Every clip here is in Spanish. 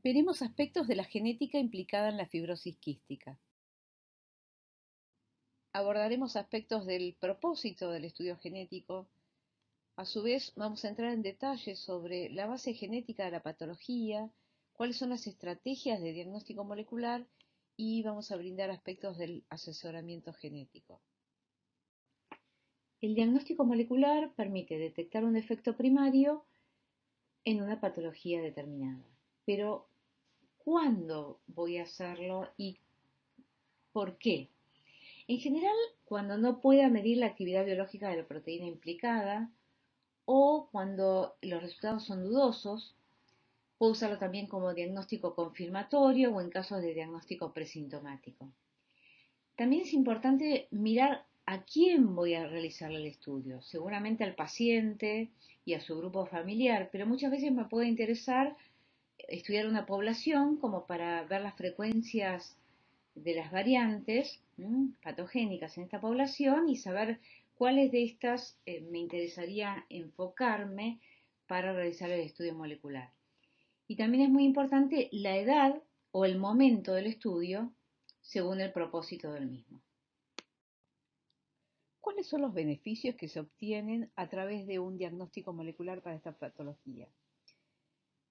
Veremos aspectos de la genética implicada en la fibrosis quística. Abordaremos aspectos del propósito del estudio genético. A su vez, vamos a entrar en detalles sobre la base genética de la patología, cuáles son las estrategias de diagnóstico molecular y vamos a brindar aspectos del asesoramiento genético. El diagnóstico molecular permite detectar un defecto primario en una patología determinada. Pero, ¿cuándo voy a hacerlo y por qué? En general, cuando no pueda medir la actividad biológica de la proteína implicada o cuando los resultados son dudosos, puedo usarlo también como diagnóstico confirmatorio o en casos de diagnóstico presintomático. También es importante mirar a quién voy a realizar el estudio, seguramente al paciente y a su grupo familiar, pero muchas veces me puede interesar estudiar una población como para ver las frecuencias de las variantes patogénicas en esta población y saber cuáles de estas me interesaría enfocarme para realizar el estudio molecular. Y también es muy importante la edad o el momento del estudio según el propósito del mismo. ¿Cuáles son los beneficios que se obtienen a través de un diagnóstico molecular para esta patología?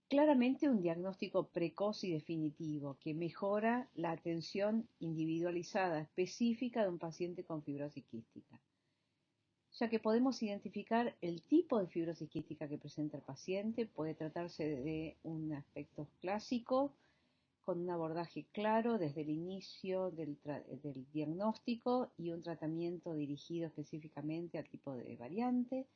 Claramente un diagnóstico precoz y definitivo que mejora la atención individualizada específica de un paciente con fibrosis quística, ya que podemos identificar el tipo de fibrosis quística que presenta el paciente. Puede tratarse de un aspecto clásico con un abordaje claro desde el inicio del diagnóstico y un tratamiento dirigido específicamente al tipo de variante,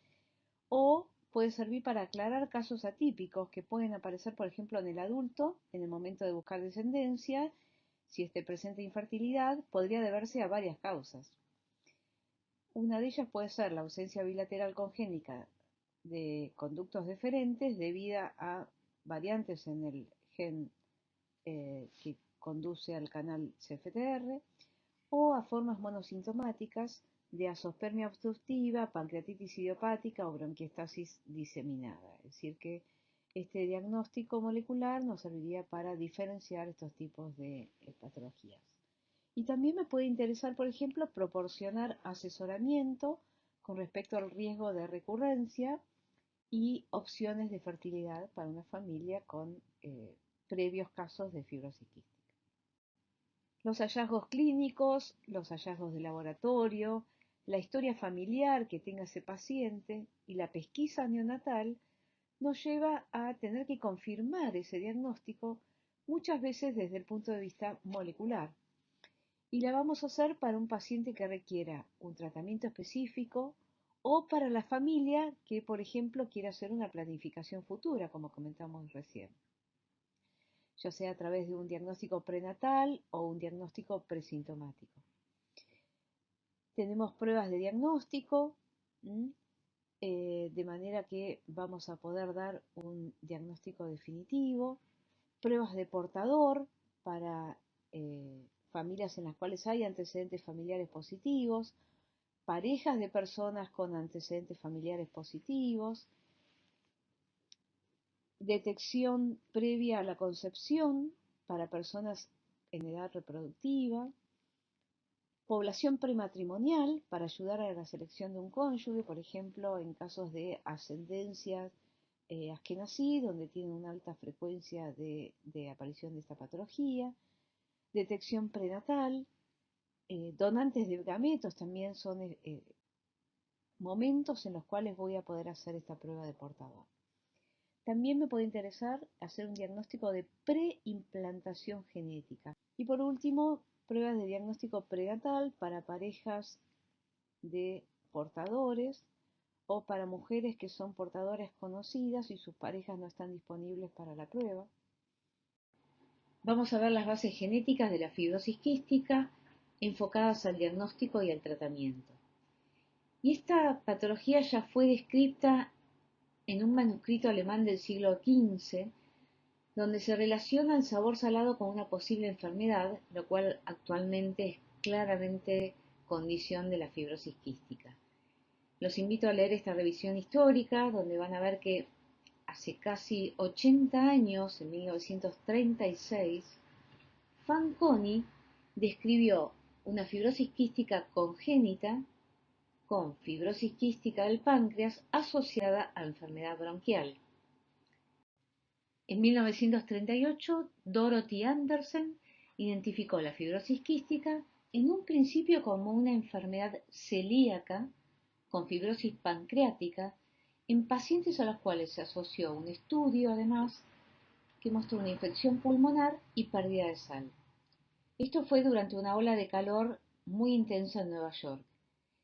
o puede servir para aclarar casos atípicos que pueden aparecer, por ejemplo, en el adulto en el momento de buscar descendencia. Si este presenta infertilidad, podría deberse a varias causas. Una de ellas puede ser la ausencia bilateral congénita de conductos deferentes debida a variantes en el gen que conduce al canal CFTR, o a formas monosintomáticas de azospermia obstructiva, pancreatitis idiopática o bronquiectasis diseminada. Es decir, que este diagnóstico molecular nos serviría para diferenciar estos tipos de patologías. Y también me puede interesar, por ejemplo, proporcionar asesoramiento con respecto al riesgo de recurrencia y opciones de fertilidad para una familia con previos casos de fibrosis quística. Los hallazgos clínicos, los hallazgos de laboratorio, la historia familiar que tenga ese paciente y la pesquisa neonatal nos lleva a tener que confirmar ese diagnóstico muchas veces desde el punto de vista molecular. Y la vamos a hacer para un paciente que requiera un tratamiento específico o para la familia que, por ejemplo, quiera hacer una planificación futura, como comentamos recién, ya sea a través de un diagnóstico prenatal o un diagnóstico presintomático. Tenemos pruebas de diagnóstico, de manera que vamos a poder dar un diagnóstico definitivo, pruebas de portador para familias en las cuales hay antecedentes familiares positivos, parejas de personas con antecedentes familiares positivos, detección previa a la concepción para personas en edad reproductiva, población prematrimonial para ayudar a la selección de un cónyuge, por ejemplo, en casos de ascendencia askenazí, donde tiene una alta frecuencia de aparición de esta patología, detección prenatal, donantes de gametos también son momentos en los cuales voy a poder hacer esta prueba de portador. También me puede interesar hacer un diagnóstico de preimplantación genética. Y por último, pruebas de diagnóstico prenatal para parejas de portadores o para mujeres que son portadoras conocidas y sus parejas no están disponibles para la prueba. Vamos a ver las bases genéticas de la fibrosis quística enfocadas al diagnóstico y al tratamiento. Y esta patología ya fue descrita en un manuscrito alemán del siglo XV, donde se relaciona el sabor salado con una posible enfermedad, lo cual actualmente es claramente condición de la fibrosis quística. Los invito a leer esta revisión histórica, donde van a ver que hace casi 80 años, en 1936, Fanconi describió una fibrosis quística congénita con fibrosis quística del páncreas asociada a enfermedad bronquial. En 1938, Dorothy Anderson identificó la fibrosis quística en un principio como una enfermedad celíaca con fibrosis pancreática en pacientes a los cuales se asoció un estudio, además, que mostró una infección pulmonar y pérdida de sal. Esto fue durante una ola de calor muy intensa en Nueva York.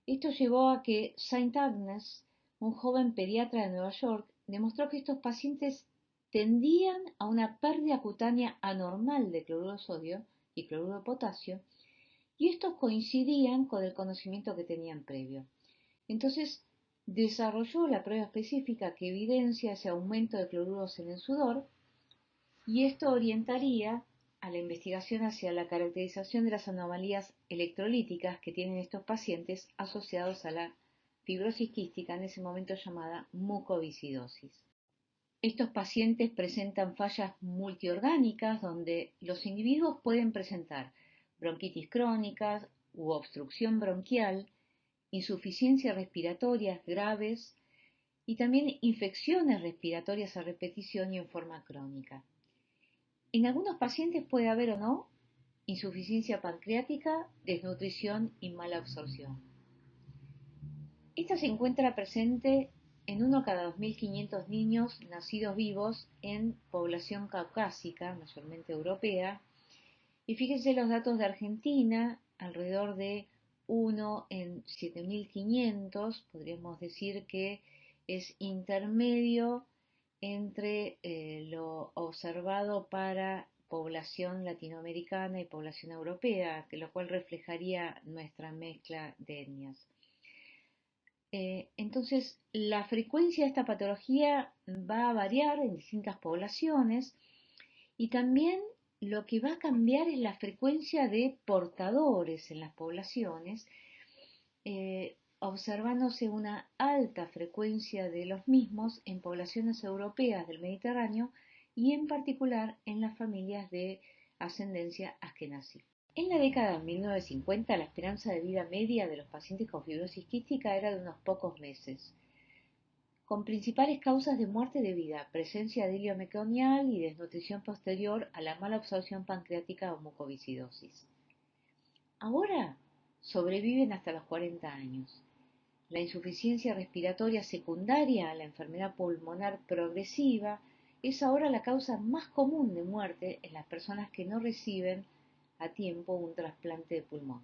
Esto llevó a que Saint Agnes, un joven pediatra de Nueva York, demostró que estos pacientes tendían a una pérdida cutánea anormal de cloruro de sodio y cloruro de potasio, y estos coincidían con el conocimiento que tenían previo. Entonces, desarrolló la prueba específica que evidencia ese aumento de cloruros en el sudor, y esto orientaría a la investigación hacia la caracterización de las anomalías electrolíticas que tienen estos pacientes asociados a la fibrosis quística, en ese momento llamada mucoviscidosis. Estos pacientes presentan fallas multiorgánicas donde los individuos pueden presentar bronquitis crónicas u obstrucción bronquial, insuficiencias respiratorias graves y también infecciones respiratorias a repetición y en forma crónica. En algunos pacientes puede haber o no insuficiencia pancreática, desnutrición y mala absorción. Esta se encuentra presente en 1 cada 2.500 niños nacidos vivos en población caucásica, mayormente europea. Y fíjense los datos de Argentina, alrededor de 1 en 7.500, podríamos decir que es intermedio entre lo observado para población latinoamericana y población europea, lo cual reflejaría nuestra mezcla de etnias. Entonces, la frecuencia de esta patología va a variar en distintas poblaciones y también lo que va a cambiar es la frecuencia de portadores en las poblaciones, observándose una alta frecuencia de los mismos en poblaciones europeas del Mediterráneo y en particular en las familias de ascendencia askenazí. En la década de 1950, la esperanza de vida media de los pacientes con fibrosis quística era de unos pocos meses, con principales causas de muerte debida a presencia de hilio meconial y desnutrición posterior a la mala absorción pancreática o mucoviscidosis. Ahora sobreviven hasta los 40 años. La insuficiencia respiratoria secundaria a la enfermedad pulmonar progresiva es ahora la causa más común de muerte en las personas que no reciben a tiempo un trasplante de pulmón.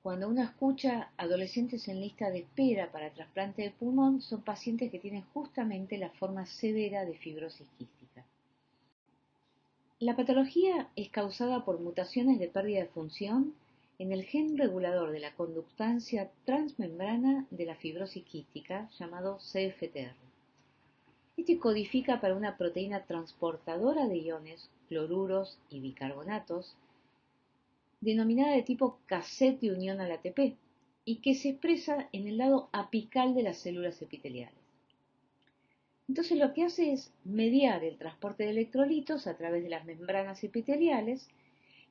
Cuando uno escucha adolescentes en lista de espera para trasplante de pulmón, son pacientes que tienen justamente la forma severa de fibrosis quística. La patología es causada por mutaciones de pérdida de función en el gen regulador de la conductancia transmembrana de la fibrosis quística, llamado CFTR. Este codifica para una proteína transportadora de iones, cloruros y bicarbonatos, denominada de tipo cassette de unión al ATP, y que se expresa en el lado apical de las células epiteliales. Entonces lo que hace es mediar el transporte de electrolitos a través de las membranas epiteliales,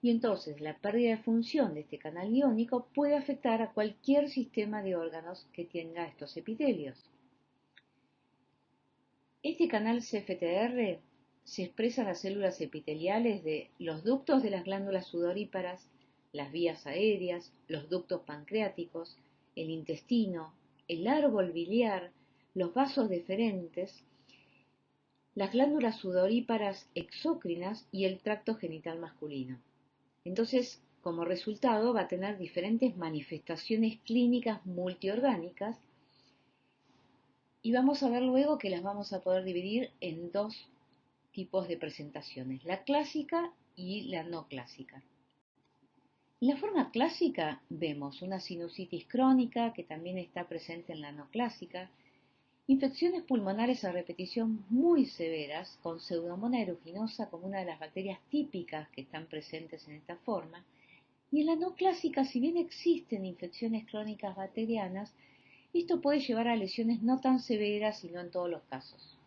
y entonces la pérdida de función de este canal iónico puede afectar a cualquier sistema de órganos que tenga estos epitelios. Este canal CFTR se expresa en las células epiteliales de los ductos de las glándulas sudoríparas, las vías aéreas, los ductos pancreáticos, el intestino, el árbol biliar, los vasos deferentes, las glándulas sudoríparas exócrinas y el tracto genital masculino. Entonces, como resultado, va a tener diferentes manifestaciones clínicas multiorgánicas y vamos a ver luego que las vamos a poder dividir en dos tipos de presentaciones, la clásica y la no clásica. En la forma clásica vemos una sinusitis crónica que también está presente en la no clásica, infecciones pulmonares a repetición muy severas con Pseudomonas aeruginosa como una de las bacterias típicas que están presentes en esta forma, y en la no clásica, si bien existen infecciones crónicas bacterianas, esto puede llevar a lesiones no tan severas y no en todos los casos.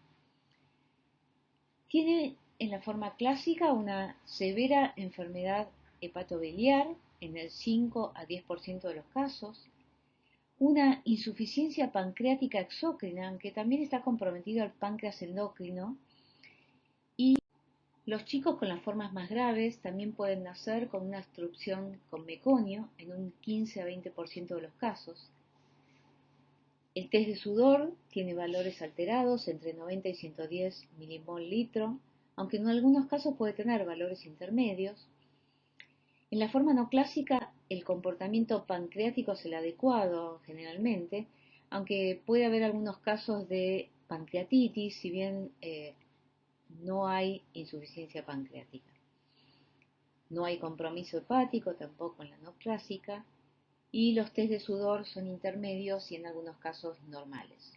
Tiene en la forma clásica una severa enfermedad hepatobiliar en el 5 a 10% de los casos, una insuficiencia pancreática exócrina, aunque también está comprometido el páncreas endocrino, y los chicos con las formas más graves también pueden nacer con una obstrucción con meconio en un 15 a 20% de los casos. El test de sudor tiene valores alterados entre 90 y 110 milimol litro, aunque en algunos casos puede tener valores intermedios. En la forma no clásica, el comportamiento pancreático es el adecuado generalmente, aunque puede haber algunos casos de pancreatitis, si bien no hay insuficiencia pancreática. No hay compromiso hepático tampoco en la no clásica, y los test de sudor son intermedios y en algunos casos normales.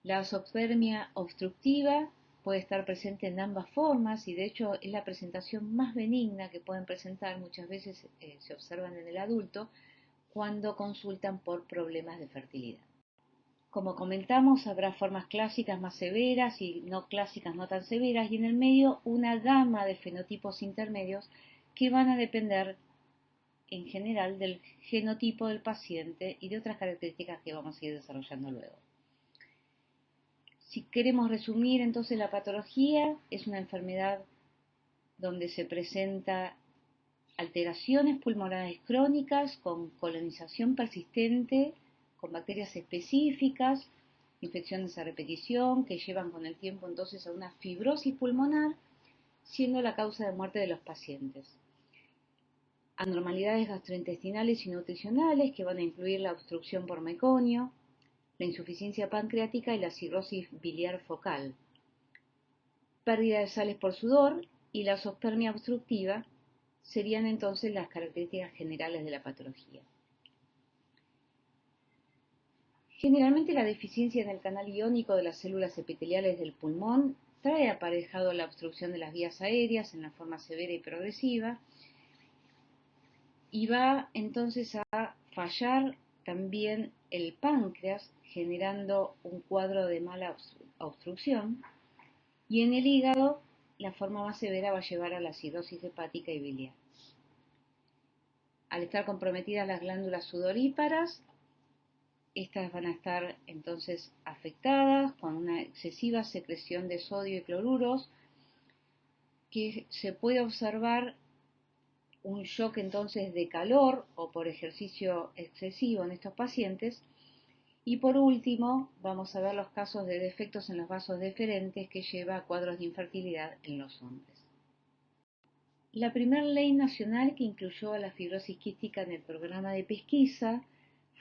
La azoospermia obstructiva puede estar presente en ambas formas y de hecho es la presentación más benigna que pueden presentar, muchas veces se observan en el adulto cuando consultan por problemas de fertilidad. Como comentamos, habrá formas clásicas más severas y no clásicas no tan severas y en el medio una gama de fenotipos intermedios que van a depender en general del genotipo del paciente y de otras características que vamos a ir desarrollando luego. Si queremos resumir, entonces la patología es una enfermedad donde se presenta alteraciones pulmonares crónicas con colonización persistente, con bacterias específicas, infecciones a repetición que llevan con el tiempo entonces a una fibrosis pulmonar, siendo la causa de muerte de los pacientes. Anormalidades gastrointestinales y nutricionales que van a incluir la obstrucción por meconio, la insuficiencia pancreática y la cirrosis biliar focal, pérdida de sales por sudor y la azoospermia obstructiva serían entonces las características generales de la patología. Generalmente la deficiencia en el canal iónico de las células epiteliales del pulmón trae aparejado la obstrucción de las vías aéreas en la forma severa y progresiva y va entonces a fallar también el páncreas generando un cuadro de mala obstrucción y en el hígado la forma más severa va a llevar a la cirrosis hepática y biliar. Al estar comprometidas las glándulas sudoríparas, estas van a estar entonces afectadas con una excesiva secreción de sodio y cloruros que se puede observar un shock entonces de calor o por ejercicio excesivo en estos pacientes. Y por último, vamos a ver los casos de defectos en los vasos deferentes que lleva a cuadros de infertilidad en los hombres. La primera ley nacional que incluyó a la fibrosis quística en el programa de pesquisa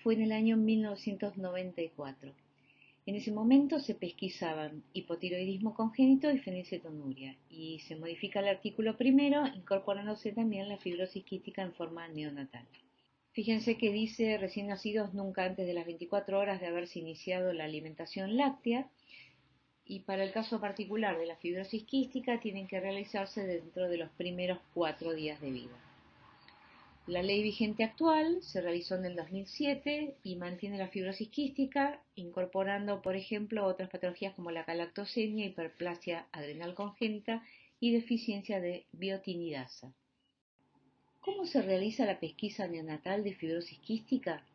fue en el año 1994. En ese momento se pesquisaban hipotiroidismo congénito y fenilcetonuria y se modifica el artículo primero incorporándose también la fibrosis quística en forma neonatal. Fíjense que dice recién nacidos nunca antes de las 24 horas de haberse iniciado la alimentación láctea y para el caso particular de la fibrosis quística tienen que realizarse dentro de los primeros 4 días de vida. La ley vigente actual se realizó en el 2007 y mantiene la fibrosis quística, incorporando, por ejemplo, otras patologías como la galactosemia, hiperplasia adrenal congénita y deficiencia de biotinidasa. ¿Cómo se realiza la pesquisa neonatal de fibrosis quística?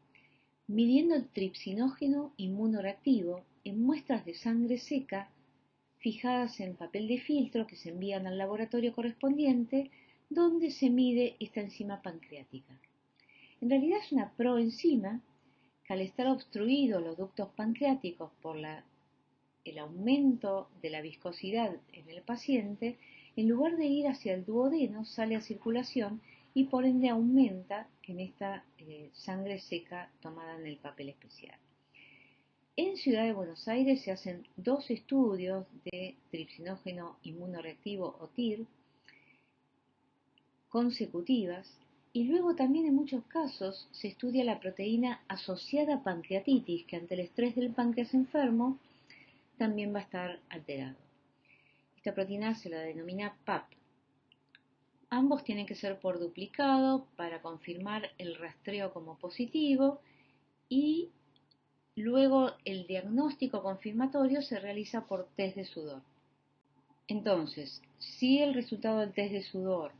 Midiendo el tripsinógeno inmunoreactivo en muestras de sangre seca fijadas en papel de filtro que se envían al laboratorio correspondiente donde se mide esta enzima pancreática. En realidad es una proenzima que al estar obstruidos los ductos pancreáticos por el aumento de la viscosidad en el paciente, en lugar de ir hacia el duodeno sale a circulación y por ende aumenta en esta sangre seca tomada en el papel especial. En Ciudad de Buenos Aires se hacen 2 estudios de tripsinógeno inmunoreactivo o TIR consecutivas y luego también en muchos casos se estudia la proteína asociada a pancreatitis que ante el estrés del páncreas enfermo también va a estar alterado. Esta proteína se la denomina PAP. Ambos tienen que ser por duplicado para confirmar el rastreo como positivo y luego el diagnóstico confirmatorio se realiza por test de sudor. Entonces, si el resultado del test de sudor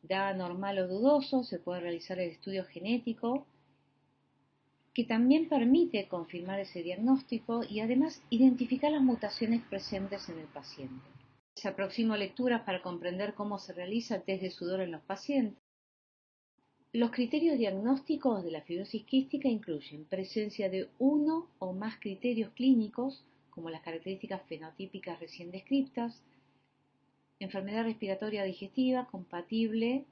da normal o dudoso, se puede realizar el estudio genético, que también permite confirmar ese diagnóstico y además identificar las mutaciones presentes en el paciente. Se aproximó lecturas para comprender cómo se realiza el test de sudor en los pacientes. Los criterios diagnósticos de la fibrosis quística incluyen presencia de uno o más criterios clínicos, como las características fenotípicas recién descritas, enfermedad respiratoria digestiva compatible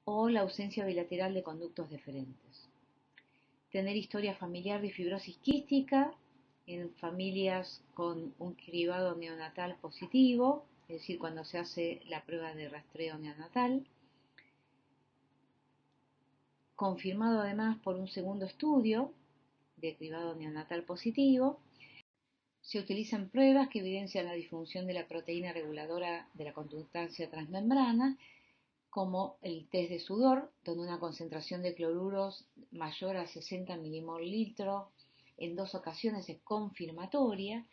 o la ausencia bilateral de conductos deferentes. Tener historia familiar de fibrosis quística en familias con un cribado neonatal positivo, es decir, cuando se hace la prueba de rastreo neonatal, confirmado además por un segundo estudio de cribado neonatal positivo. Se utilizan pruebas que evidencian la disfunción de la proteína reguladora de la conductancia transmembrana, como el test de sudor, donde una concentración de cloruros mayor a 60 milimol litro en 2 ocasiones es confirmatoria.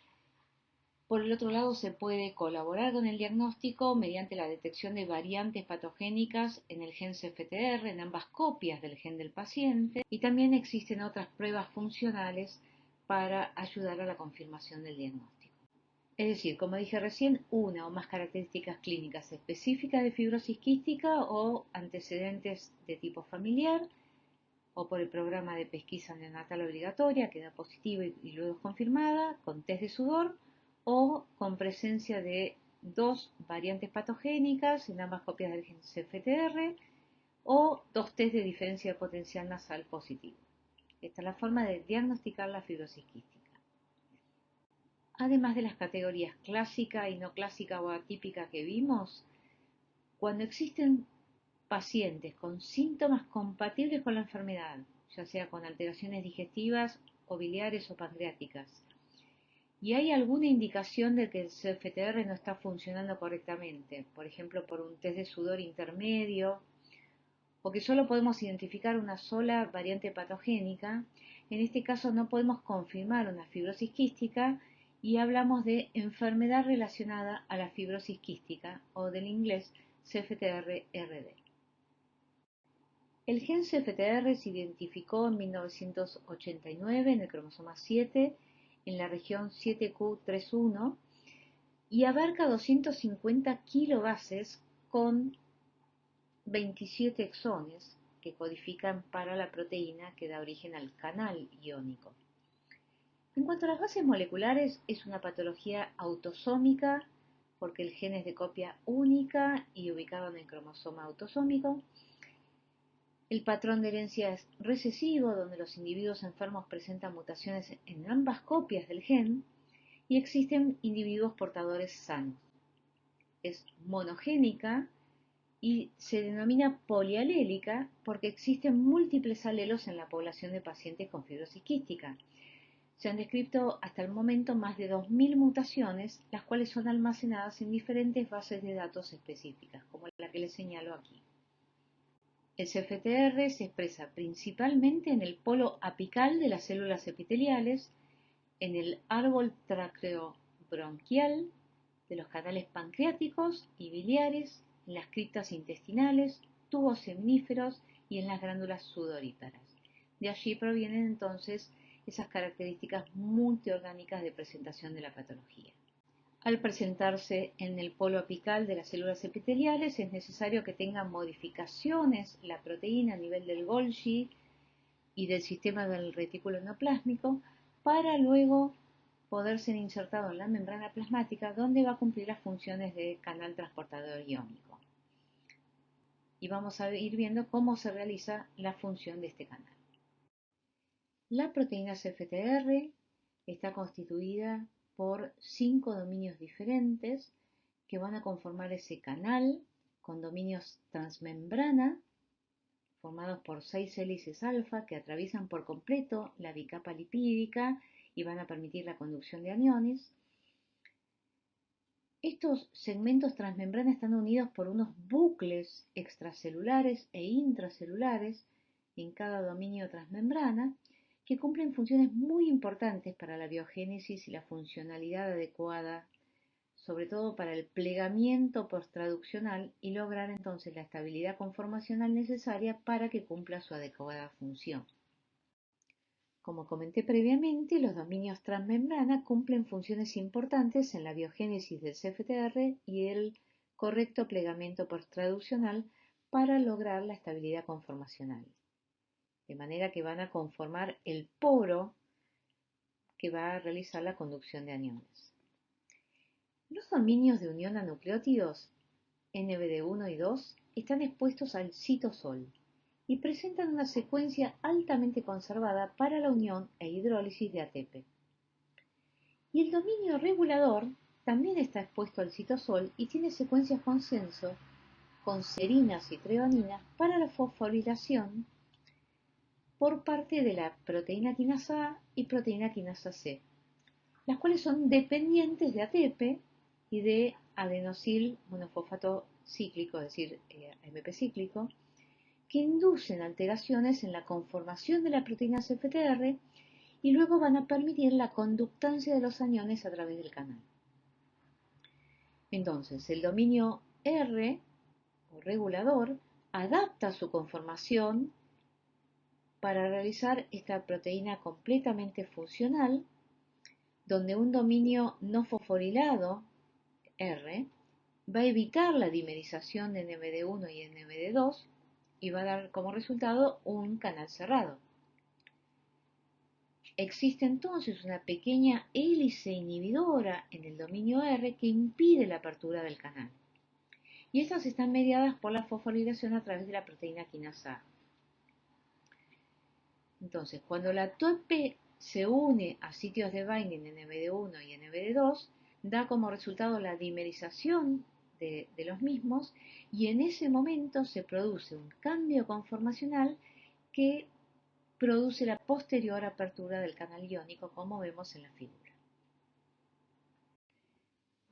Por el otro lado, se puede colaborar con el diagnóstico mediante la detección de variantes patogénicas en el gen CFTR, en ambas copias del gen del paciente, y también existen otras pruebas funcionales para ayudar a la confirmación del diagnóstico. Es decir, como dije recién, una o más características clínicas específicas de fibrosis quística o antecedentes de tipo familiar, o por el programa de pesquisa neonatal obligatoria, que da positiva y luego es confirmada, con test de sudor, o con presencia de 2 variantes patogénicas en ambas copias del gen CFTR, o 2 test de diferencia potencial nasal positivo. Esta es la forma de diagnosticar la fibrosis quística. Además de las categorías clásica y no clásica o atípica que vimos, cuando existen pacientes con síntomas compatibles con la enfermedad, ya sea con alteraciones digestivas o biliares o pancreáticas, y hay alguna indicación de que el CFTR no está funcionando correctamente, por ejemplo por un test de sudor intermedio, o que solo podemos identificar una sola variante patogénica, en este caso no podemos confirmar una fibrosis quística y hablamos de enfermedad relacionada a la fibrosis quística, o del inglés CFTR-RD. El gen CFTR se identificó en 1989 en el cromosoma 7, en la región 7q31, y abarca 250 kilobases con 27 exones que codifican para la proteína que da origen al canal iónico. En cuanto a las bases moleculares, es una patología autosómica porque el gen es de copia única y ubicado en el cromosoma autosómico. El patrón de herencia es recesivo, donde los individuos enfermos presentan mutaciones en ambas copias del gen, y existen individuos portadores sanos. Es monogénica y se denomina polialélica porque existen múltiples alelos en la población de pacientes con fibrosis quística. Se han descrito hasta el momento más de 2000 mutaciones, las cuales son almacenadas en diferentes bases de datos específicas, como la que les señalo aquí. El CFTR se expresa principalmente en el polo apical de las células epiteliales, en el árbol traqueobronquial de los canales pancreáticos y biliares, en las criptas intestinales, tubos seminíferos y en las glándulas sudoríparas. De allí provienen entonces esas características multiorgánicas de presentación de la patología. Al presentarse en el polo apical de las células epiteliales, es necesario que tenga modificaciones la proteína a nivel del Golgi y del sistema del retículo endoplásmico para luego poder ser insertado en la membrana plasmática, donde va a cumplir las funciones de canal transportador iónico. Y vamos a ir viendo cómo se realiza la función de este canal. La proteína CFTR está constituida por 5 dominios diferentes que van a conformar ese canal con dominios transmembrana formados por 6 hélices alfa que atraviesan por completo la bicapa lipídica y van a permitir la conducción de aniones. Estos segmentos transmembrana están unidos por unos bucles extracelulares e intracelulares en cada dominio transmembrana que cumplen funciones muy importantes para la biogénesis y la funcionalidad adecuada sobre todo para el plegamiento posttraduccional y lograr entonces la estabilidad conformacional necesaria para que cumpla su adecuada función. Como comenté previamente, los dominios transmembrana cumplen funciones importantes en la biogénesis del CFTR y el correcto plegamiento posttraduccional para lograr la estabilidad conformacional. De manera que van a conformar el poro que va a realizar la conducción de aniones. Los dominios de unión a nucleótidos NBD1 y 2 están expuestos al citosol y presentan una secuencia altamente conservada para la unión e hidrólisis de ATP. Y el dominio regulador también está expuesto al citosol y tiene secuencias consenso con serinas y treoninas para la fosforilación por parte de la proteína quinasa A y proteína quinasa C, las cuales son dependientes de ATP y de adenosil monofosfato cíclico, es decir, AMP cíclico, que inducen alteraciones en la conformación de la proteína CFTR y luego van a permitir la conductancia de los aniones a través del canal. Entonces, el dominio R, o regulador, adapta su conformación para realizar esta proteína completamente funcional, donde un dominio no fosforilado, R, va a evitar la dimerización de NBD1 y NBD2 y va a dar como resultado un canal cerrado. Existe entonces una pequeña hélice inhibidora en el dominio R que impide la apertura del canal. Y estas están mediadas por la fosforilación a través de la proteína quinasa A. Entonces, cuando la TOP se une a sitios de binding NBD1 y NBD2, da como resultado la dimerización de los mismos y en ese momento se produce un cambio conformacional que produce la posterior apertura del canal iónico, como vemos en la figura.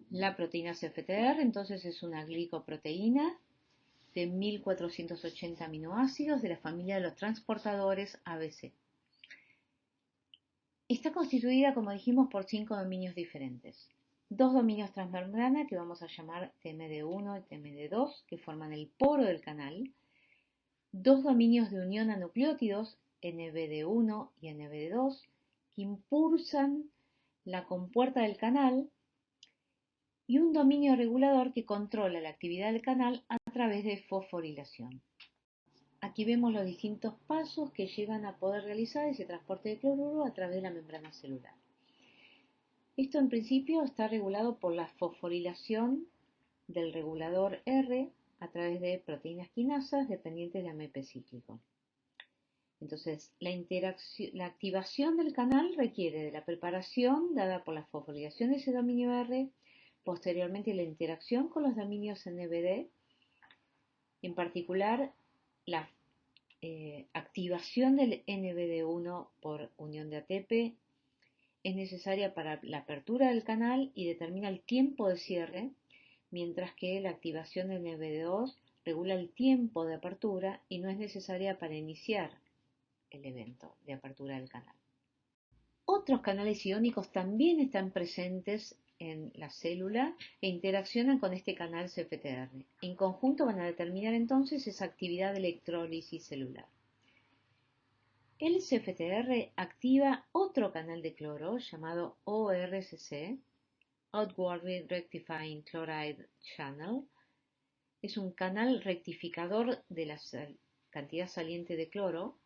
La proteína CFTR entonces es una glicoproteína de 1480 aminoácidos de la familia de los transportadores ABC. Está constituida, como dijimos, por 5 dominios diferentes. 2 dominios transmembrana que vamos a llamar TMD1 y TMD2, que forman el poro del canal. 2 dominios de unión a nucleótidos, NBD1 y NBD2, que impulsan la compuerta del canal. Y un dominio regulador que controla la actividad del canal a través de fosforilación. Aquí vemos los distintos pasos que llegan a poder realizar ese transporte de cloruro a través de la membrana celular. Esto en principio está regulado por la fosforilación del regulador R a través de proteínas quinasas dependientes de AMP cíclico. Entonces, la activación del canal requiere de la preparación dada por la fosforilación de ese dominio R, posteriormente la interacción con los dominios NBD, en particular la activación del NBD1 por unión de ATP es necesaria para la apertura del canal y determina el tiempo de cierre, mientras que la activación del NBD2 regula el tiempo de apertura y no es necesaria para iniciar el evento de apertura del canal. Otros canales iónicos también están presentes en la célula e interaccionan con este canal CFTR. En conjunto van a determinar entonces esa actividad de electrólisis celular. El CFTR activa otro canal de cloro llamado ORCC, Outwardly Rectifying Chloride Channel. Es un canal rectificador de la cantidad saliente de cloro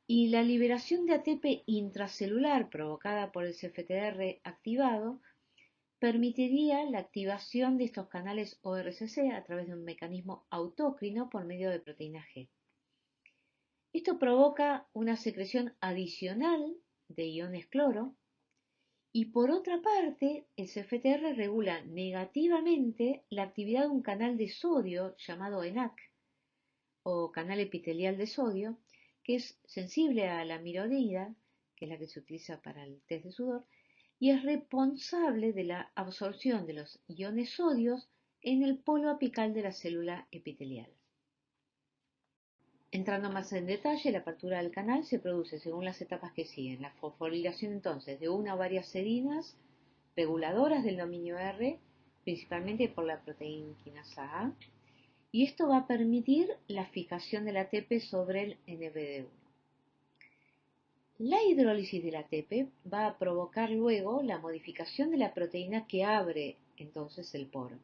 y la liberación de ATP intracelular provocada por el CFTR activado permitiría la activación de estos canales ORCC a través de un mecanismo autócrino por medio de proteína G. Esto provoca una secreción adicional de iones cloro y por otra parte el CFTR regula negativamente la actividad de un canal de sodio llamado ENaC o canal epitelial de sodio que es sensible a la amiloidina, que es la que se utiliza para el test de sudor, y es responsable de la absorción de los iones sodios en el polo apical de la célula epitelial. Entrando más en detalle, la apertura del canal se produce según las etapas que siguen. La fosforilación entonces de una o varias serinas reguladoras del dominio R, principalmente por la proteína quinasa A, y esto va a permitir la fijación del ATP sobre el NBD1. La hidrólisis del ATP va a provocar luego la modificación de la proteína que abre entonces el poro.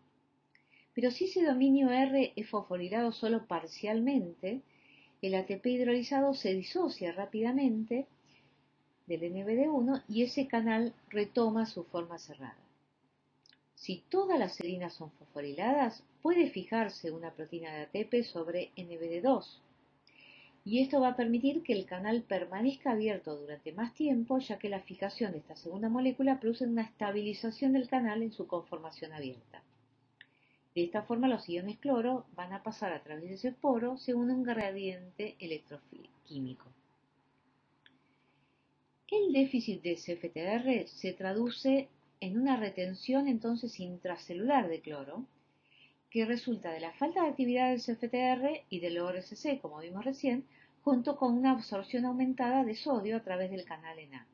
Pero si ese dominio R es fosforilado solo parcialmente, el ATP hidrolizado se disocia rápidamente del NBD1 y ese canal retoma su forma cerrada. Si todas las serinas son fosforiladas, puede fijarse una proteína de ATP sobre NBD2, y esto va a permitir que el canal permanezca abierto durante más tiempo, ya que la fijación de esta segunda molécula produce una estabilización del canal en su conformación abierta. De esta forma, los iones cloro van a pasar a través de ese poro según un gradiente electroquímico. El déficit de CFTR se traduce en una retención entonces intracelular de cloro, que resulta de la falta de actividad del CFTR y del ORSC, como vimos recién, junto con una absorción aumentada de sodio a través del canal ENaC.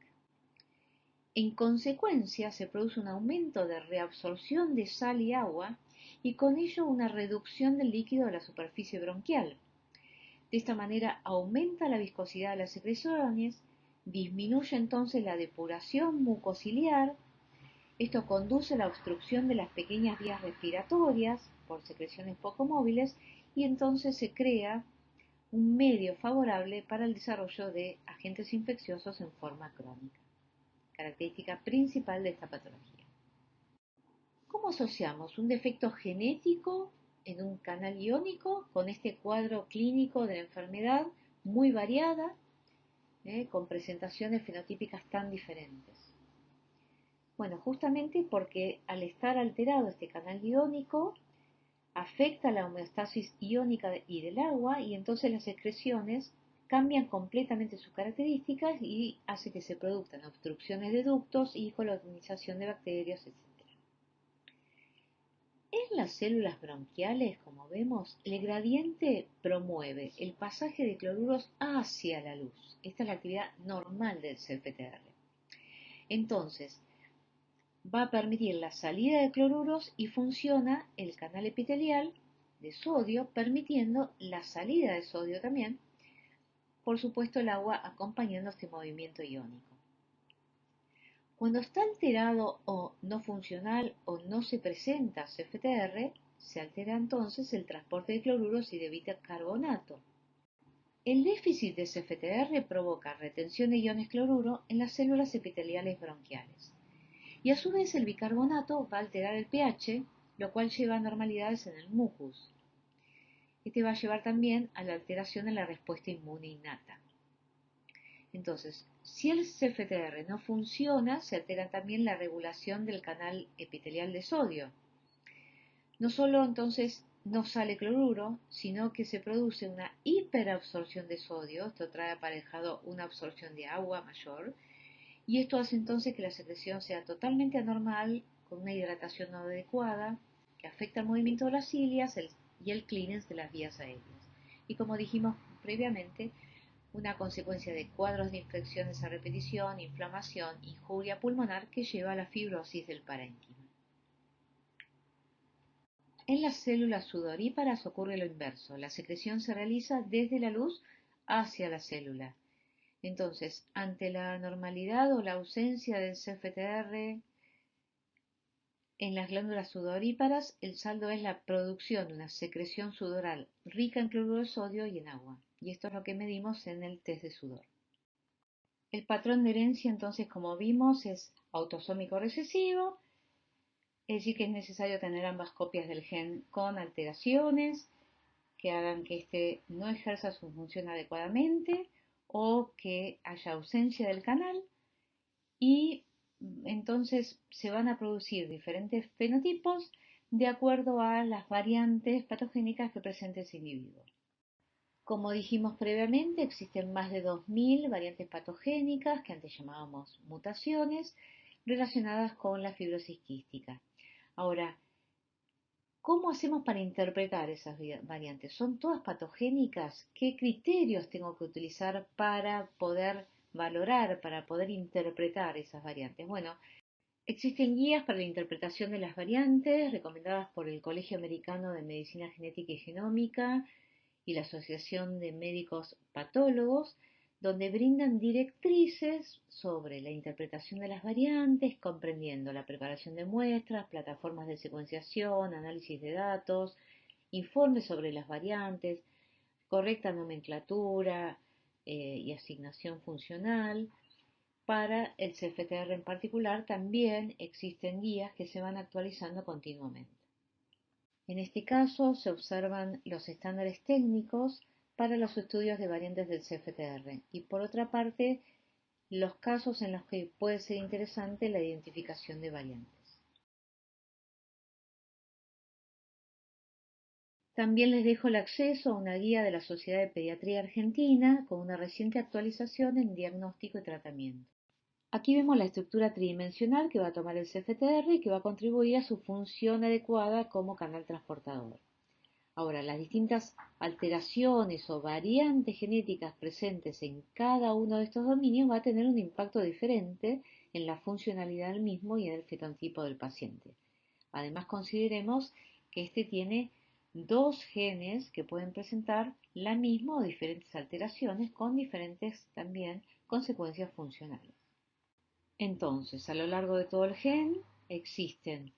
En consecuencia, se produce un aumento de reabsorción de sal y agua y con ello una reducción del líquido de la superficie bronquial. De esta manera aumenta la viscosidad de las secreciones, disminuye entonces la depuración mucociliar. Esto conduce a la obstrucción de las pequeñas vías respiratorias por secreciones poco móviles y entonces se crea un medio favorable para el desarrollo de agentes infecciosos en forma crónica, característica principal de esta patología. ¿Cómo asociamos un defecto genético en un canal iónico con este cuadro clínico de la enfermedad muy variada, con presentaciones fenotípicas tan diferentes? Bueno, justamente porque al estar alterado este canal iónico, afecta la homeostasis iónica y del agua y entonces las excreciones cambian completamente sus características y hace que se produzcan obstrucciones de ductos y colonización de bacterias, etc. En las células bronquiales, como vemos, el gradiente promueve el pasaje de cloruros hacia la luz. Esta es la actividad normal del CFTR. Entonces, va a permitir la salida de cloruros y funciona el canal epitelial de sodio, permitiendo la salida de sodio también, por supuesto el agua acompañando este movimiento iónico. Cuando está alterado o no funcional o no se presenta CFTR, se altera entonces el transporte de cloruros y de bicarbonato. El déficit de CFTR provoca retención de iones cloruro en las células epiteliales bronquiales. Y a su vez el bicarbonato va a alterar el pH, lo cual lleva a anormalidades en el mucus. Este va a llevar también a la alteración en la respuesta inmune innata. Entonces, si el CFTR no funciona, se altera también la regulación del canal epitelial de sodio. No solo entonces no sale cloruro, sino que se produce una hiperabsorción de sodio, esto trae aparejado una absorción de agua mayor, y esto hace entonces que la secreción sea totalmente anormal, con una hidratación no adecuada, que afecta el movimiento de las cilias y el clearance de las vías aéreas. Y como dijimos previamente, una consecuencia de cuadros de infecciones a repetición, inflamación, injuria pulmonar que lleva a la fibrosis del parénquima. En las células sudoríparas ocurre lo inverso, la secreción se realiza desde la luz hacia la célula. Entonces, ante la anormalidad o la ausencia del CFTR en las glándulas sudoríparas, el saldo es la producción de una secreción sudoral rica en cloruro de sodio y en agua. Y esto es lo que medimos en el test de sudor. El patrón de herencia, entonces, como vimos, es autosómico recesivo, es decir, que es necesario tener ambas copias del gen con alteraciones que hagan que éste no ejerza su función adecuadamente o que haya ausencia del canal, y entonces se van a producir diferentes fenotipos de acuerdo a las variantes patogénicas que presente ese individuo. Como dijimos previamente, existen más de 2000 variantes patogénicas, que antes llamábamos mutaciones, relacionadas con la fibrosis quística. Ahora, ¿cómo hacemos para interpretar esas variantes? ¿Son todas patogénicas? ¿Qué criterios tengo que utilizar para poder valorar, para poder interpretar esas variantes? Bueno, Existen guías para la interpretación de las variantes recomendadas por el Colegio Americano de Medicina Genética y Genómica y la Asociación de Médicos Patólogos, donde brindan directrices sobre la interpretación de las variantes, comprendiendo la preparación de muestras, plataformas de secuenciación, análisis de datos, informes sobre las variantes, correcta nomenclatura y asignación funcional. Para el CFTR en particular también existen guías que se van actualizando continuamente. En este caso se observan los estándares técnicos para los estudios de variantes del CFTR y por otra parte los casos en los que puede ser interesante la identificación de variantes. También les dejo el acceso a una guía de la Sociedad de Pediatría Argentina con una reciente actualización en diagnóstico y tratamiento. Aquí vemos la estructura tridimensional que va a tomar el CFTR y que va a contribuir a su función adecuada como canal transportador. Ahora, las distintas alteraciones o variantes genéticas presentes en cada uno de estos dominios va a tener un impacto diferente en la funcionalidad del mismo y en el fenotipo del paciente. Además, consideremos que este tiene dos genes que pueden presentar la misma o diferentes alteraciones con diferentes también consecuencias funcionales. Entonces, a lo largo de todo el gen existen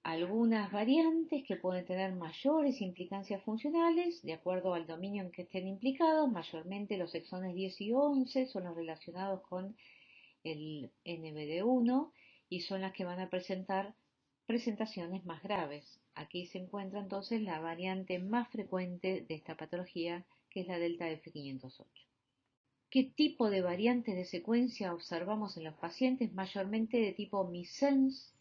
algunas variantes que pueden tener mayores implicancias funcionales de acuerdo al dominio en que estén implicados. Mayormente los exones 10 y 11 son los relacionados con el NBD1 y son las que van a presentar presentaciones más graves. Aquí se encuentra entonces la variante más frecuente de esta patología, que es la delta F508. ¿Qué tipo de variantes de secuencia observamos en los pacientes? Mayormente de tipo missense,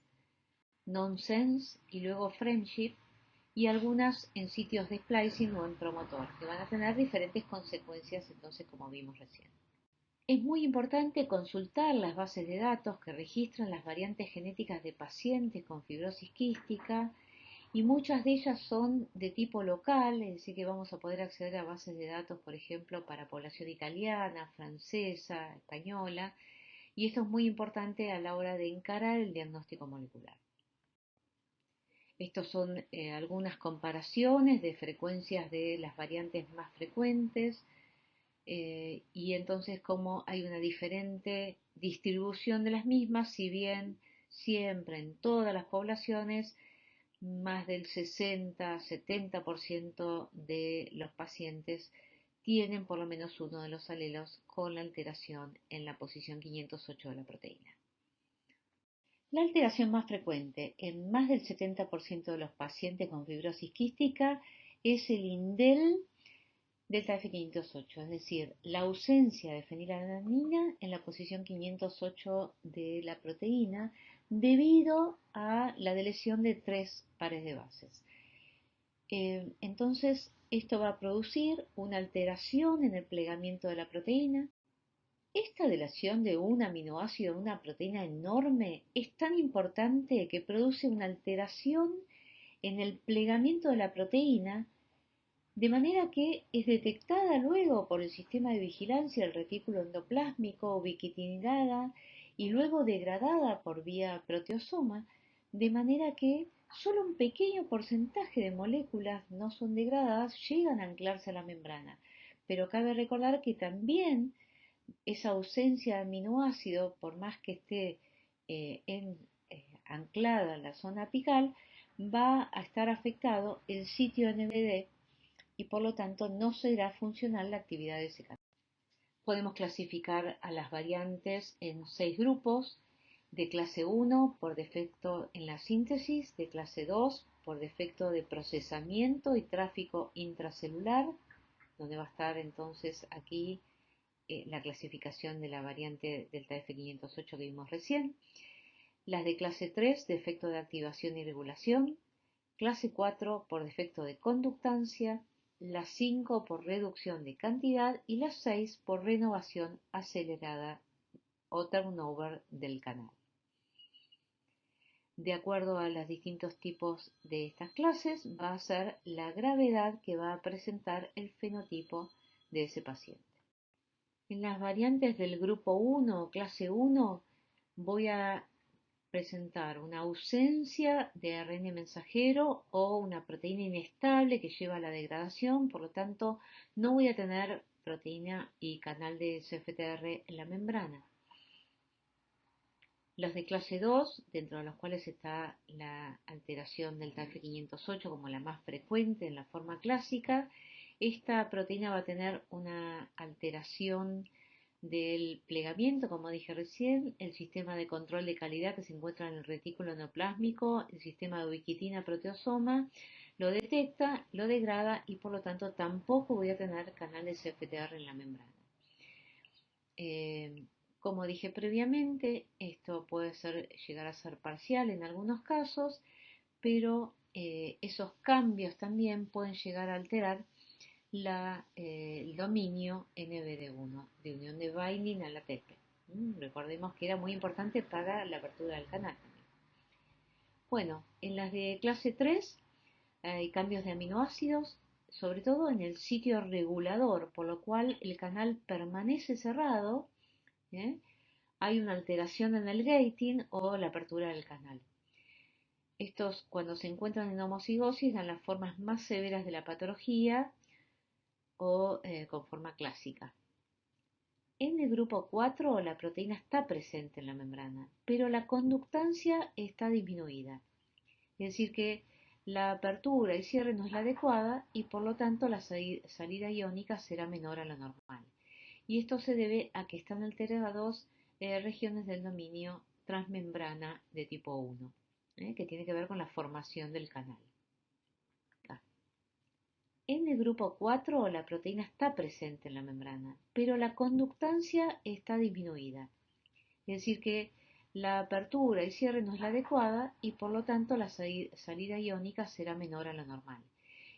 nonsense y luego friendship, y algunas en sitios de splicing o en promotor, que van a tener diferentes consecuencias entonces como vimos recién. Es muy importante consultar las bases de datos que registran las variantes genéticas de pacientes con fibrosis quística y muchas de ellas son de tipo local, es decir, que vamos a poder acceder a bases de datos, por ejemplo, para población italiana, francesa, española, y esto es muy importante a la hora de encarar el diagnóstico molecular. Estos son algunas comparaciones de frecuencias de las variantes más frecuentes y entonces cómo hay una diferente distribución de las mismas, si bien siempre en todas las poblaciones más del 60-70% de los pacientes tienen por lo menos uno de los alelos con la alteración en la posición 508 de la proteína. La alteración más frecuente en más del 70% de los pacientes con fibrosis quística es el indel delta F508, es decir, la ausencia de fenilalanina en la posición 508 de la proteína debido a la deleción de 3 pares de bases. Entonces, esto va a producir una alteración en el plegamiento de la proteína. Esta deleción de un aminoácido en una proteína enorme es tan importante que produce una alteración en el plegamiento de la proteína, de manera que es detectada luego por el sistema de vigilancia del retículo endoplásmico ubiquitinada y luego degradada por vía proteosoma, de manera que solo un pequeño porcentaje de moléculas no son degradadas, llegan a anclarse a la membrana. Pero cabe recordar que también esa ausencia de aminoácido, por más que esté anclada en la zona apical, va a estar afectado el sitio NBD y por lo tanto no será funcional la actividad de ese canal. Podemos clasificar a las variantes en 6 grupos: de clase 1 por defecto en la síntesis, de clase 2 por defecto de procesamiento y tráfico intracelular, donde va a estar entonces aquí la clasificación de la variante delta F508 que vimos recién, las de clase 3, defecto de activación y regulación, clase 4 por defecto de conductancia, las 5 por reducción de cantidad y las 6 por renovación acelerada o turnover del canal. De acuerdo a los distintos tipos de estas clases, va a ser la gravedad que va a presentar el fenotipo de ese paciente. En las variantes del grupo 1 o clase 1 voy a presentar una ausencia de ARN mensajero o una proteína inestable que lleva a la degradación, por lo tanto no voy a tener proteína y canal de CFTR en la membrana. Los de clase 2, dentro de los cuales está la alteración del TAF508 como la más frecuente en la forma clásica, esta proteína va a tener una alteración del plegamiento, como dije recién, el sistema de control de calidad que se encuentra en el retículo neoplásmico, el sistema de ubiquitina proteosoma, lo detecta, lo degrada y por lo tanto tampoco voy a tener canal de CFTR en la membrana. Como dije previamente, esto puede llegar a ser parcial en algunos casos, pero esos cambios también pueden llegar a alterar el dominio NBD1 de unión de binding a la TEP. Recordemos que era muy importante para la apertura del canal. Bueno, en las de clase 3 hay cambios de aminoácidos, sobre todo en el sitio regulador, por lo cual el canal permanece cerrado. ¿eh? Hay una alteración en el gating o la apertura del canal. Estos, cuando se encuentran en homocigosis, dan las formas más severas de la patología o con forma clásica. En el grupo 4 la proteína está presente en la membrana, pero la conductancia está disminuida. Es decir, que la apertura y cierre no es la adecuada y por lo tanto la salida iónica será menor a lo normal. Y esto se debe a que están alterados regiones del dominio transmembrana de tipo 1, que tiene que ver con la formación del canal. Acá. En el grupo 4 la proteína está presente en la membrana, pero la conductancia está disminuida. Es decir, que la apertura y cierre no es la adecuada y por lo tanto la salida iónica será menor a lo normal.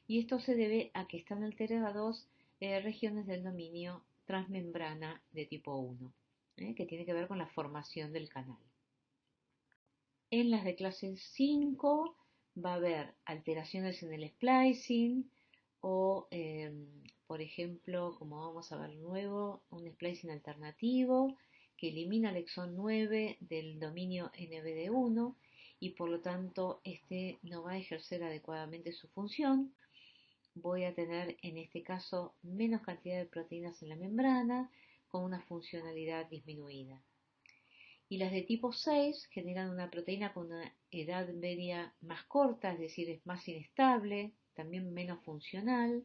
Y esto se debe a que están alterados regiones del dominio transmembrana de tipo 1, que tiene que ver con la formación del canal. En las de clase 5 va a haber alteraciones en el splicing o, por ejemplo, como vamos a ver nuevo, un splicing alternativo que elimina el exón 9 del dominio NBD1 y por lo tanto este no va a ejercer adecuadamente su función. Voy a tener en este caso menos cantidad de proteínas en la membrana con una funcionalidad disminuida. Y las de tipo 6 generan una proteína con una edad media más corta, es decir, es más inestable, también menos funcional.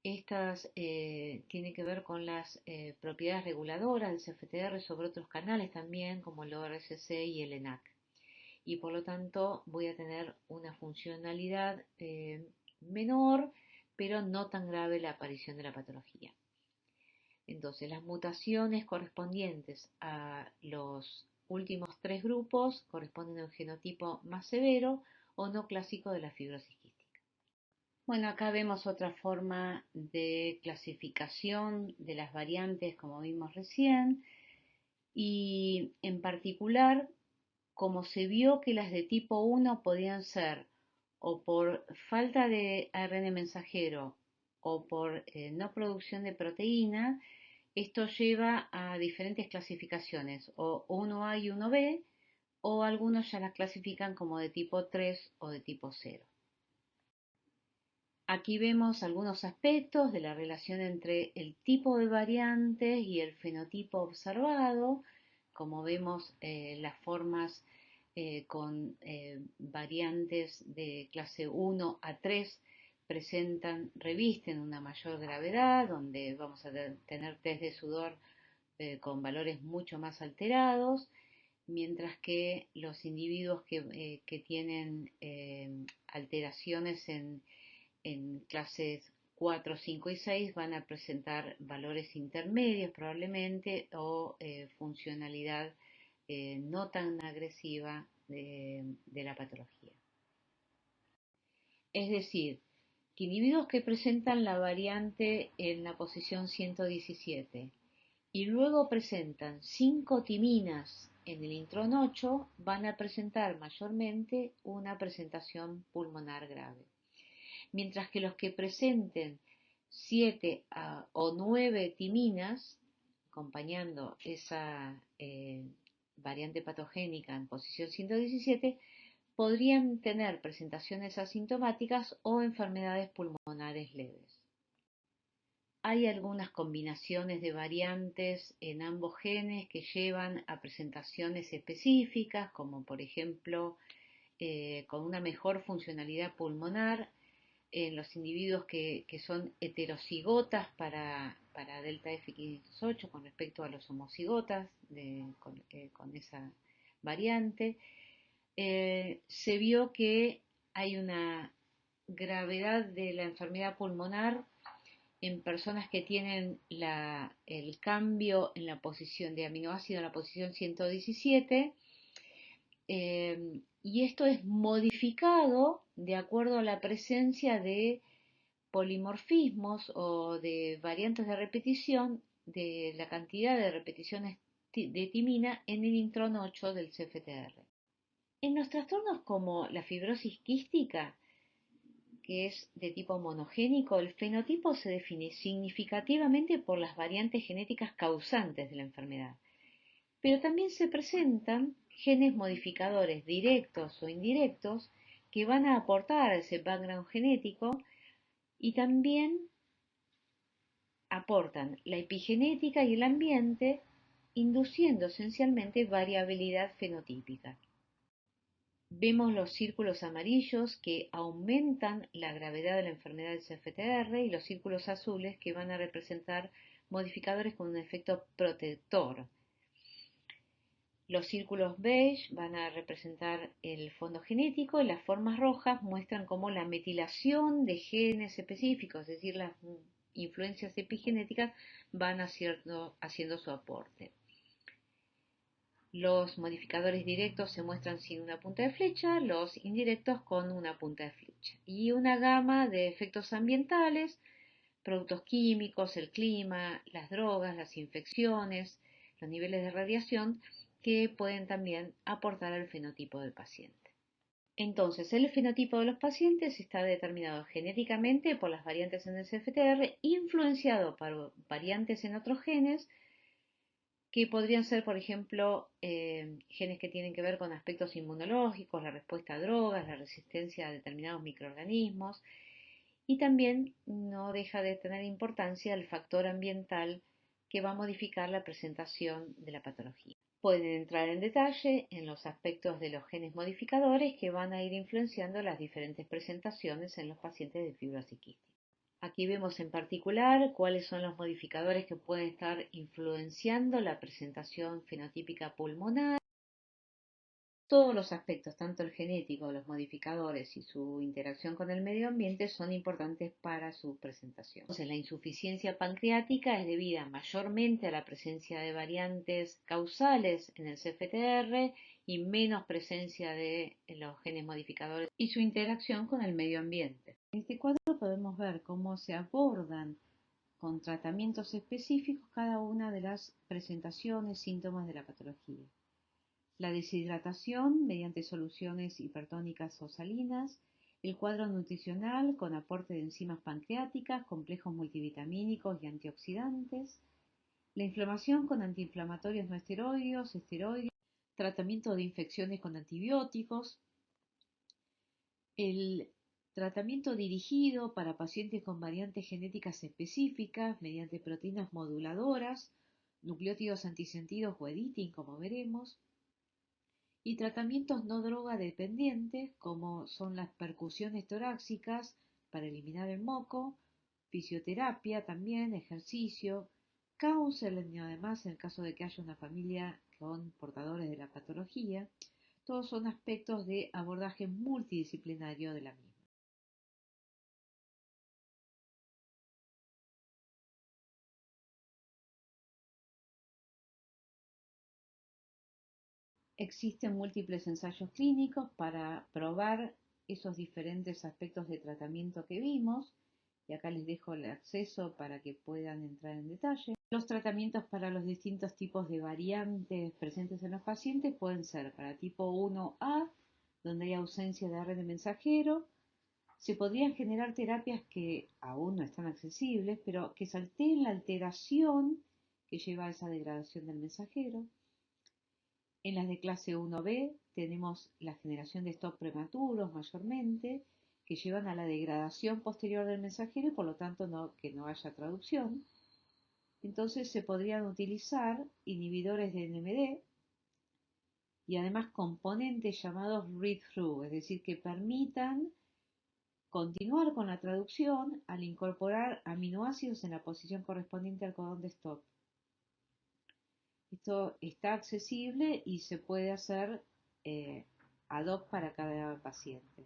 Estas tienen que ver con las propiedades reguladoras del CFTR sobre otros canales también, como el ORSC y el ENAC. Y por lo tanto voy a tener una funcionalidad menor, pero no tan grave la aparición de la patología. Entonces, las mutaciones correspondientes a los últimos 3 grupos corresponden a un genotipo más severo o no clásico de la fibrosis quística. Bueno, acá vemos otra forma de clasificación de las variantes, como vimos recién, y en particular, como se vio que las de tipo 1 podían ser o por falta de ARN mensajero o por no producción de proteína, esto lleva a diferentes clasificaciones, o 1A y 1B, o algunos ya las clasifican como de tipo 3 o de tipo 0. Aquí vemos algunos aspectos de la relación entre el tipo de variantes y el fenotipo observado, como vemos las formas con variantes de clase 1 a 3 revisten una mayor gravedad, donde vamos a tener test de sudor con valores mucho más alterados, mientras que los individuos que tienen alteraciones en clases 4, 5 y 6 van a presentar valores intermedios probablemente o funcionalidad no tan agresiva de la patología. Es decir, que individuos que presentan la variante en la posición 117 y luego presentan 5 timinas en el intrón 8 van a presentar mayormente una presentación pulmonar grave. Mientras que los que presenten 7 o 9 timinas, acompañando esa variante patogénica en posición 117 podrían tener presentaciones asintomáticas o enfermedades pulmonares leves. Hay algunas combinaciones de variantes en ambos genes que llevan a presentaciones específicas, como por ejemplo con una mejor funcionalidad pulmonar en los individuos que son heterocigotas para delta F508 con respecto a los homocigotas con esa variante. Se vio que hay una gravedad de la enfermedad pulmonar en personas que tienen el cambio en la posición de aminoácido en la posición 117, y esto es modificado de acuerdo a la presencia de polimorfismos o de variantes de repetición de la cantidad de repeticiones de timina en el intrón 8 del CFTR. En los trastornos como la fibrosis quística, que es de tipo monogénico, el fenotipo se define significativamente por las variantes genéticas causantes de la enfermedad, pero también se presentan genes modificadores directos o indirectos que van a aportar a ese background genético y también aportan la epigenética y el ambiente, induciendo esencialmente variabilidad fenotípica. Vemos los círculos amarillos que aumentan la gravedad de la enfermedad del CFTR y los círculos azules que van a representar modificadores con un efecto protector. Los círculos beige van a representar el fondo genético y las formas rojas muestran cómo la metilación de genes específicos, es decir, las influencias epigenéticas, van haciendo su aporte. Los modificadores directos se muestran sin una punta de flecha, los indirectos con una punta de flecha. Y una gama de efectos ambientales, productos químicos, el clima, las drogas, las infecciones, los niveles de radiación, que pueden también aportar al fenotipo del paciente. Entonces, el fenotipo de los pacientes está determinado genéticamente por las variantes en el CFTR, influenciado por variantes en otros genes, que podrían ser, por ejemplo, genes que tienen que ver con aspectos inmunológicos, la respuesta a drogas, la resistencia a determinados microorganismos, y también no deja de tener importancia el factor ambiental que va a modificar la presentación de la patología. Pueden entrar en detalle en los aspectos de los genes modificadores que van a ir influenciando las diferentes presentaciones en los pacientes de fibrosis quística. Aquí vemos en particular cuáles son los modificadores que pueden estar influenciando la presentación fenotípica pulmonar. Todos los aspectos, tanto el genético, los modificadores y su interacción con el medio ambiente, son importantes para su presentación. Entonces, la insuficiencia pancreática es debida mayormente a la presencia de variantes causales en el CFTR y menos presencia de los genes modificadores y su interacción con el medio ambiente. En este cuadro podemos ver cómo se abordan con tratamientos específicos cada una de las presentaciones, síntomas de la patología. La deshidratación mediante soluciones hipertónicas o salinas, el cuadro nutricional con aporte de enzimas pancreáticas, complejos multivitamínicos y antioxidantes, la inflamación con antiinflamatorios no esteroideos, tratamiento de infecciones con antibióticos, el tratamiento dirigido para pacientes con variantes genéticas específicas mediante proteínas moduladoras, nucleótidos antisentidos o editing, como veremos, y tratamientos no droga dependientes como son las percusiones torácicas para eliminar el moco, fisioterapia también, ejercicio, counseling además en el caso de que haya una familia con portadores de la patología. Todos son aspectos de abordaje multidisciplinario de la misma. Existen múltiples ensayos clínicos para probar esos diferentes aspectos de tratamiento que vimos, y acá les dejo el acceso para que puedan entrar en detalle. Los tratamientos para los distintos tipos de variantes presentes en los pacientes pueden ser para tipo 1A, donde hay ausencia de ARN mensajero. Se podrían generar terapias que aún no están accesibles, pero que salteen la alteración que lleva a esa degradación del mensajero. En las de clase 1B tenemos la generación de stop prematuros mayormente, que llevan a la degradación posterior del mensajero y por lo tanto que no haya traducción. Entonces se podrían utilizar inhibidores de NMD y además componentes llamados read-through, es decir, que permitan continuar con la traducción al incorporar aminoácidos en la posición correspondiente al codón de stop. Esto está accesible y se puede hacer ad hoc para cada paciente.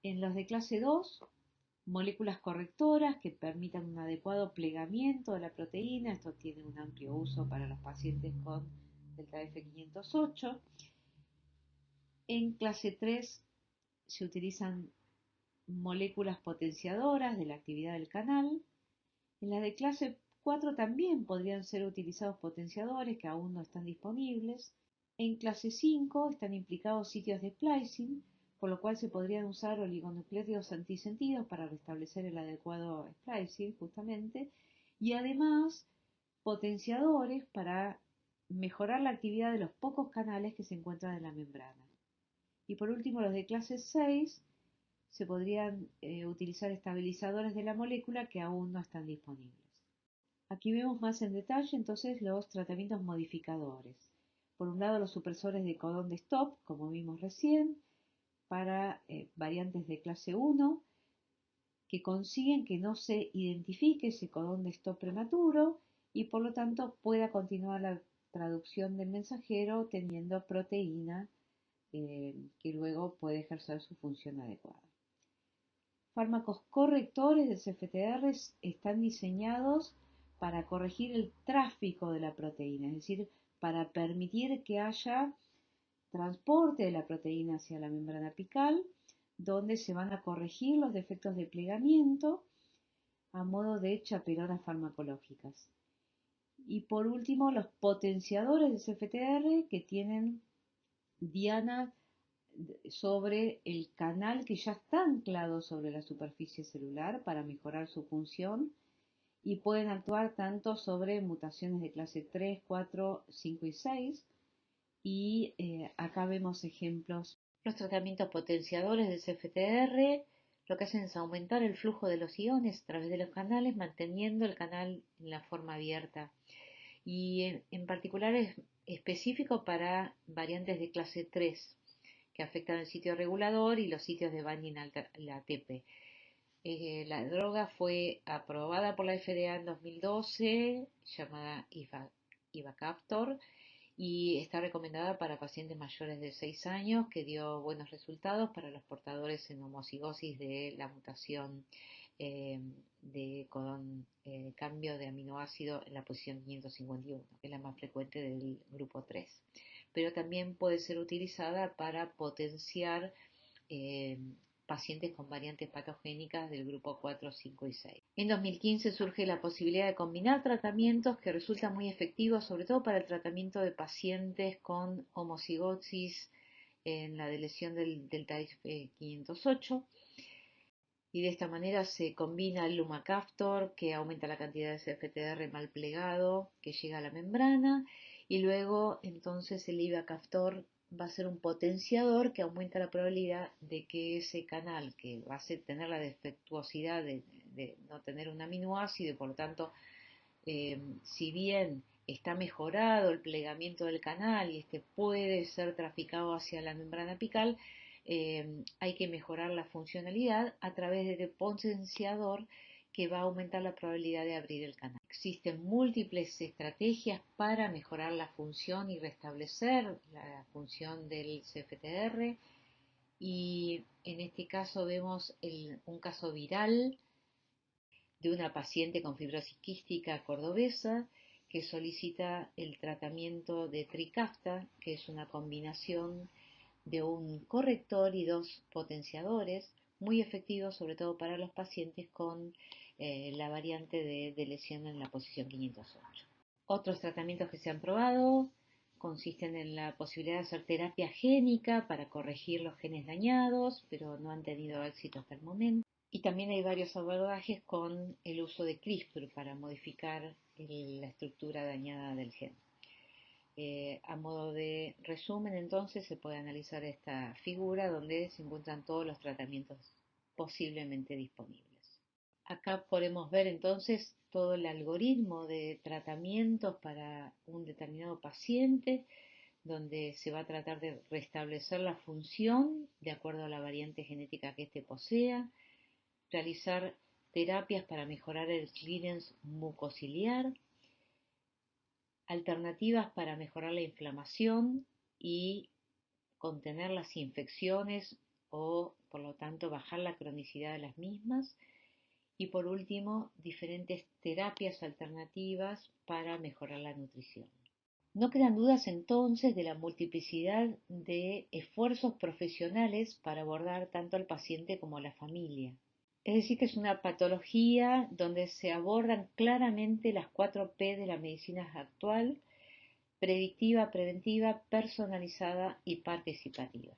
En los de clase 2, moléculas correctoras que permitan un adecuado plegamiento de la proteína. Esto tiene un amplio uso para los pacientes con delta F508. En clase 3 se utilizan moléculas potenciadoras de la actividad del canal. En las de clase 4 también podrían ser utilizados potenciadores que aún no están disponibles. En clase 5 están implicados sitios de splicing, por lo cual se podrían usar oligonucleótidos antisentidos para restablecer el adecuado splicing, justamente, y además potenciadores para mejorar la actividad de los pocos canales que se encuentran en la membrana. Y por último, los de clase 6 se podrían utilizar estabilizadores de la molécula que aún no están disponibles. Aquí vemos más en detalle entonces los tratamientos modificadores. Por un lado, los supresores de codón de stop, como vimos recién, para variantes de clase 1, que consiguen que no se identifique ese codón de stop prematuro y por lo tanto pueda continuar la traducción del mensajero teniendo proteína que luego puede ejercer su función adecuada. Fármacos correctores de CFTR están diseñados para corregir el tráfico de la proteína, es decir, para permitir que haya transporte de la proteína hacia la membrana apical, donde se van a corregir los defectos de plegamiento a modo de chaperonas farmacológicas. Y por último, los potenciadores de CFTR que tienen diana sobre el canal que ya está anclado sobre la superficie celular para mejorar su función y pueden actuar tanto sobre mutaciones de clase 3, 4, 5 y 6 y acá vemos ejemplos. Los tratamientos potenciadores de CFTR lo que hacen es aumentar el flujo de los iones a través de los canales, manteniendo el canal en la forma abierta. Y en particular es específico para variantes de clase 3, que afectan el sitio regulador y los sitios de binding al ATP. La droga fue aprobada por la FDA en 2012, llamada Ivacaftor, y está recomendada para pacientes mayores de 6 años, que dio buenos resultados para los portadores en homocigosis de la mutación de codón, cambio de aminoácido en la posición 551, que es la más frecuente del grupo 3. Pero también puede ser utilizada para potenciar pacientes con variantes patogénicas del grupo 4, 5 y 6. En 2015 surge la posibilidad de combinar tratamientos que resultan muy efectivos, sobre todo para el tratamiento de pacientes con homocigosis en la lesión del delta F508. Y de esta manera se combina el lumacaftor, que aumenta la cantidad de CFTR mal plegado que llega a la membrana, y luego entonces el ivacaftor va a ser un potenciador que aumenta la probabilidad de que ese canal, que va a tener la defectuosidad de no tener un aminoácido y por lo tanto, si bien está mejorado el plegamiento del canal y este puede ser traficado hacia la membrana apical, hay que mejorar la funcionalidad a través de este potenciador que va a aumentar la probabilidad de abrir el canal. Existen múltiples estrategias para mejorar la función y restablecer la función del CFTR, y en este caso vemos un caso viral de una paciente con fibrosis quística cordobesa que solicita el tratamiento de Trikafta, que es una combinación de un corrector y dos potenciadores, muy efectivos sobre todo para los pacientes con la variante de lesión en la posición 508. Otros tratamientos que se han probado consisten en la posibilidad de hacer terapia génica para corregir los genes dañados, pero no han tenido éxito hasta el momento. Y también hay varios abordajes con el uso de CRISPR para modificar la estructura dañada del gen. A modo de resumen, entonces, se puede analizar esta figura donde se encuentran todos los tratamientos posiblemente disponibles. Acá podemos ver entonces todo el algoritmo de tratamientos para un determinado paciente, donde se va a tratar de restablecer la función de acuerdo a la variante genética que éste posea, realizar terapias para mejorar el clearance mucociliar, alternativas para mejorar la inflamación y contener las infecciones o, por lo tanto, bajar la cronicidad de las mismas. Y por último, diferentes terapias alternativas para mejorar la nutrición. No quedan dudas entonces de la multiplicidad de esfuerzos profesionales para abordar tanto al paciente como a la familia. Es decir, que es una patología donde se abordan claramente las 4P de la medicina actual: predictiva, preventiva, personalizada y participativa.